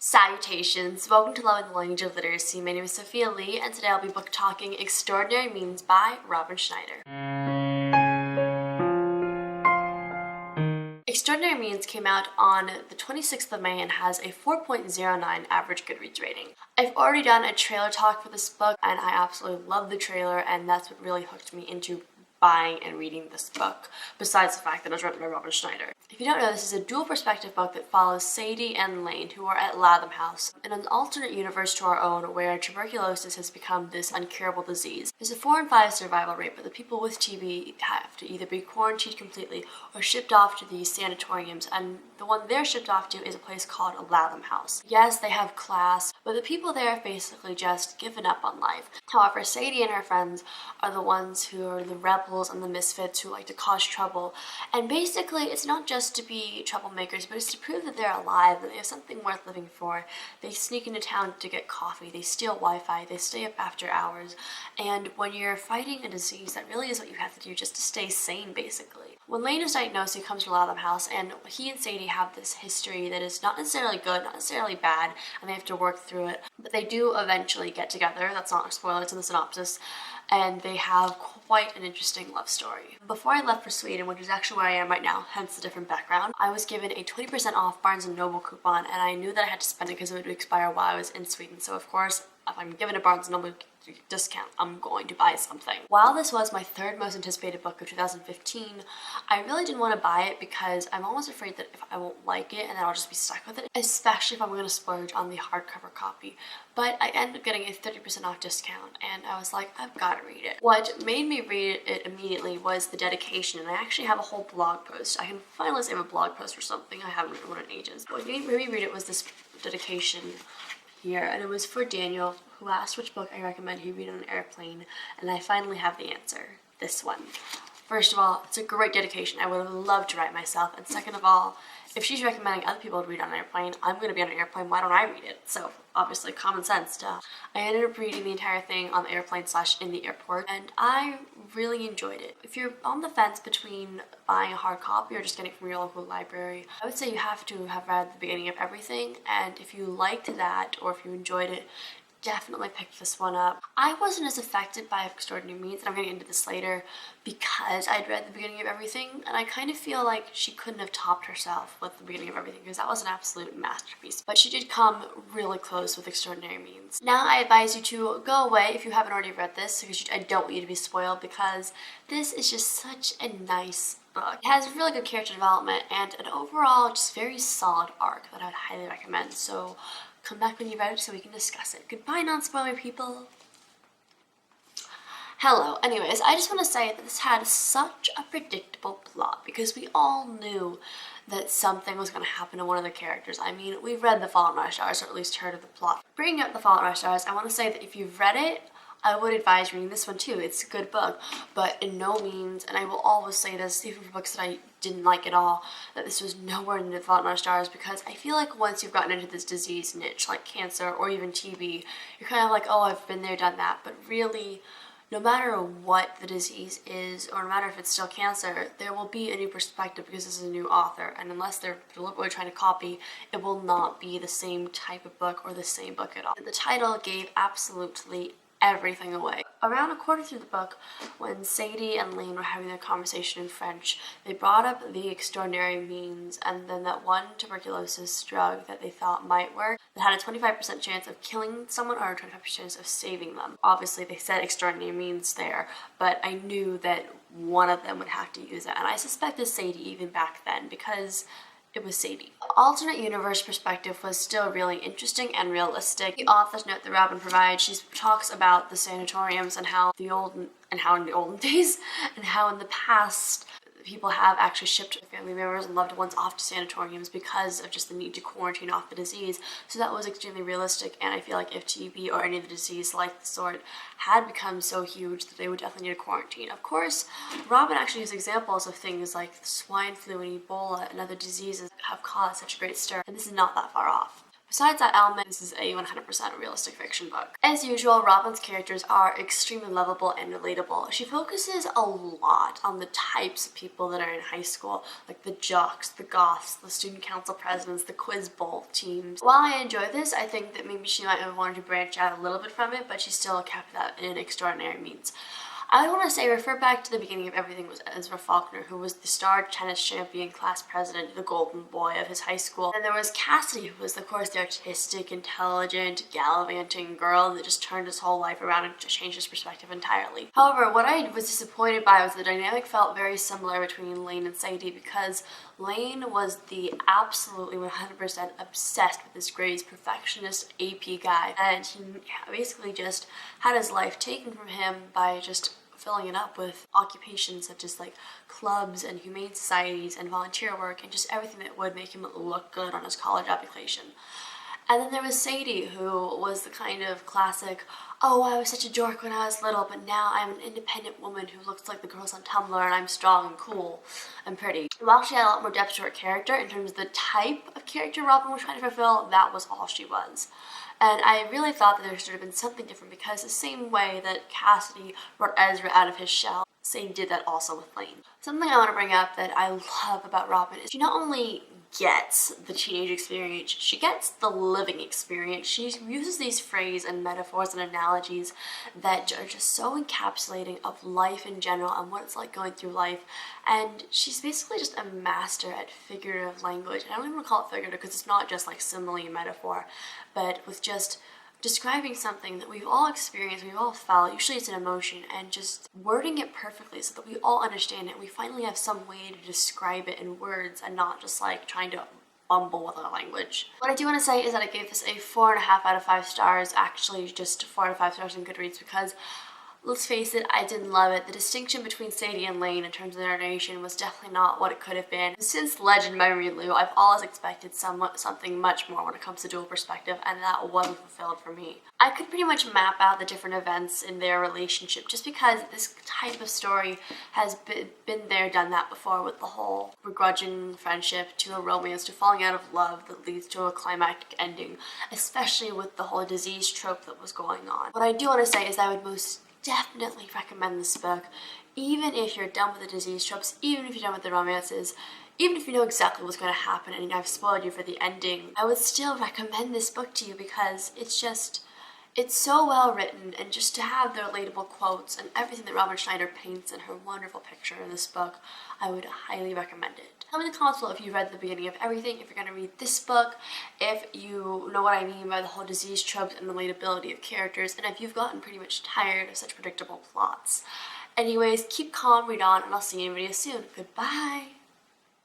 Salutations! Welcome to Love and the Language of Literacy. My name is Sophia Lee, and today I'll be book talking Extraordinary Means by Robyn Schneider. Extraordinary Means came out on the 26th of May and has a 4.09 average Goodreads rating. I've already done a trailer talk for this book, and I absolutely love the trailer, and that's what really hooked me into buying and reading this book, besides the fact that it was written by Robyn Schneider. If you don't know, this is a dual perspective book that follows Sadie and Lane, who are at Latham House, in an alternate universe to our own where tuberculosis has become this incurable disease. There's a 4 in 5 survival rate, but the people with TB have to either be quarantined completely or shipped off to these sanatoriums, and the one they're shipped off to is a place called Latham House. Yes, they have class, but the people there have basically just given up on life. However, Sadie and her friends are the ones who are the rebels and the misfits who like to cause trouble, and basically it's not just to be troublemakers, but it's to prove that they're alive, that they have something worth living for. They sneak into town to get coffee, they steal Wi-Fi, they stay up after hours, and when you're fighting a disease, that really is what you have to do just to stay sane, basically. When Lane is diagnosed, he comes to Latham House, and he and Sadie have this history that is not necessarily good, not necessarily bad, and they have to work through it, but they do eventually get together. That's not a spoiler, it's in the synopsis, and they have quite an interesting love story. Before I left for Sweden, which is actually where I am right now, hence the different background, I was given a 20% off Barnes & Noble coupon, and I knew that I had to spend it because it would expire while I was in Sweden, so of course, if I'm given a Barnes & Noble discount, I'm going to buy something. While this was my third most anticipated book of 2015, I really didn't want to buy it because I'm almost afraid that if I won't like it and then I'll just be stuck with it, especially if I'm going to splurge on the hardcover copy. But I ended up getting a 30% off discount, and I was like, I've got to read it. What made me read it immediately was the dedication, and I actually have a whole blog post. I can finally save a blog post or something. I haven't written one in ages. What made me read it was this dedication here, and it was for Daniel, who asked which book I recommend he read on an airplane, and I finally have the answer. This one. First of all, it's a great dedication. I would love to write myself, and second of all, if she's recommending other people to read on an airplane, I'm going to be on an airplane, why don't I read it? So, obviously, common sense, duh. I ended up reading the entire thing on the airplane / in the airport, and I really enjoyed it. If you're on the fence between buying a hard copy or just getting it from your local library, I would say you have to have read the beginning of everything, and if you liked that, or if you enjoyed it, definitely pick this one up. I wasn't as affected by Extraordinary Means, and I'm going to get into this later, because I'd read the beginning of everything, and I kind of feel like she couldn't have topped herself with the beginning of everything, because that was an absolute masterpiece. But she did come really close with Extraordinary Means. Now I advise you to go away if you haven't already read this, because I don't want you to be spoiled, because this is just such a nice book. It has really good character development and an overall just very solid arc that I would highly recommend. So come back when you've read it so we can discuss it. Goodbye, non-spoiler people. Hello. Anyways, I just want to say that this had such a predictable plot because we all knew that something was going to happen to one of the characters. I mean, we've read The Fault in Our Stars, or at least heard of the plot. Bringing up The Fault in Our Stars, I want to say that if you've read it, I would advise reading this one too. It's a good book, but in no means, and I will always say this, even for books that I didn't like at all, that this was nowhere near The Fault in Our Stars, because I feel like once you've gotten into this disease niche, like cancer or even TB, you're kind of like, oh, I've been there, done that, but really, no matter what the disease is, or no matter if it's still cancer, there will be a new perspective because this is a new author, and unless they're deliberately trying to copy, it will not be the same type of book or the same book at all. The title gave absolutely everything away. Around a quarter through the book, when Sadie and Lane were having their conversation in French, they brought up the Extraordinary Means and then that one tuberculosis drug that they thought might work that had a 25% chance of killing someone or a 25% chance of saving them. Obviously, they said Extraordinary Means there, but I knew that one of them would have to use it, and I suspected Sadie even back then because it was Sadie. The alternate universe perspective was still really interesting and realistic. The author's note that Robyn provides, she talks about the sanatoriums and how in the olden days and how in the past people have actually shipped family members and loved ones off to sanatoriums because of just the need to quarantine off the disease. So that was extremely realistic, and I feel like if TB or any of the disease like the sort had become so huge that they would definitely need a quarantine. Of course, Robyn actually uses examples of things like swine flu and Ebola and other diseases that have caused such a great stir, and this is not that far off. Besides that element, this is a 100% realistic fiction book. As usual, Robyn's characters are extremely lovable and relatable. She focuses a lot on the types of people that are in high school, like the jocks, the goths, the student council presidents, the quiz bowl teams. While I enjoy this, I think that maybe she might have wanted to branch out a little bit from it, but she still kept that in extraordinary means. I want to say refer back to the beginning of everything with Ezra Faulkner, who was the star tennis champion, class president, the golden boy of his high school. And there was Cassidy, who was of course the artistic, intelligent, gallivanting girl that just turned his whole life around and just changed his perspective entirely. However, what I was disappointed by was the dynamic felt very similar between Lane and Sadie, because Lane was the absolutely 100% obsessed with his grades, perfectionist AP guy, and he basically just had his life taken from him by just filling it up with occupations such as like clubs and humane societies and volunteer work and just everything that would make him look good on his college application. And then there was Sadie, who was the kind of classic, oh, I was such a dork when I was little, but now I'm an independent woman who looks like the girls on Tumblr and I'm strong and cool and pretty. While she had a lot more depth to her character, in terms of the type of character Robyn was trying to fulfill, that was all she was. And I really thought that there should have been something different, because the same way that Cassidy brought Ezra out of his shell, Sadie did that also with Lane. Something I want to bring up that I love about Robyn is she not only gets the teenage experience, she gets the living experience. She uses these phrases and metaphors and analogies that are just so encapsulating of life in general and what it's like going through life. And she's basically just a master at figurative language. And I don't even want to call it figurative because it's not just like simile and metaphor, but with just describing something that we've all experienced, we've all felt, usually it's an emotion, and just wording it perfectly so that we all understand it. We finally have some way to describe it in words and not just like trying to bumble with our language. What I do want to say is that I gave this a 4.5 out of 5 stars, actually just 4 out of 5 stars in Goodreads, because let's face it, I didn't love it. The distinction between Sadie and Lane in terms of their narration was definitely not what it could have been. Since Legend by Lou, I've always expected something much more when it comes to dual perspective, and that wasn't fulfilled for me. I could pretty much map out the different events in their relationship, just because this type of story has been there, done that before, with the whole begrudging friendship to a romance to falling out of love that leads to a climactic ending, especially with the whole disease trope that was going on. What I do want to say is I would most definitely recommend this book, even if you're done with the disease tropes, even if you're done with the romances, even if you know exactly what's going to happen and I've spoiled you for the ending. I would still recommend this book to you because it's so well written, and just to have the relatable quotes and everything that Robyn Schneider paints in her wonderful picture in this book, I would highly recommend it. Tell me in the comments below if you read the beginning of everything, if you're going to read this book, if you know what I mean by the whole disease tropes and relatability of characters, and if you've gotten pretty much tired of such predictable plots. Anyways, keep calm, read on, and I'll see you in a video soon. Goodbye!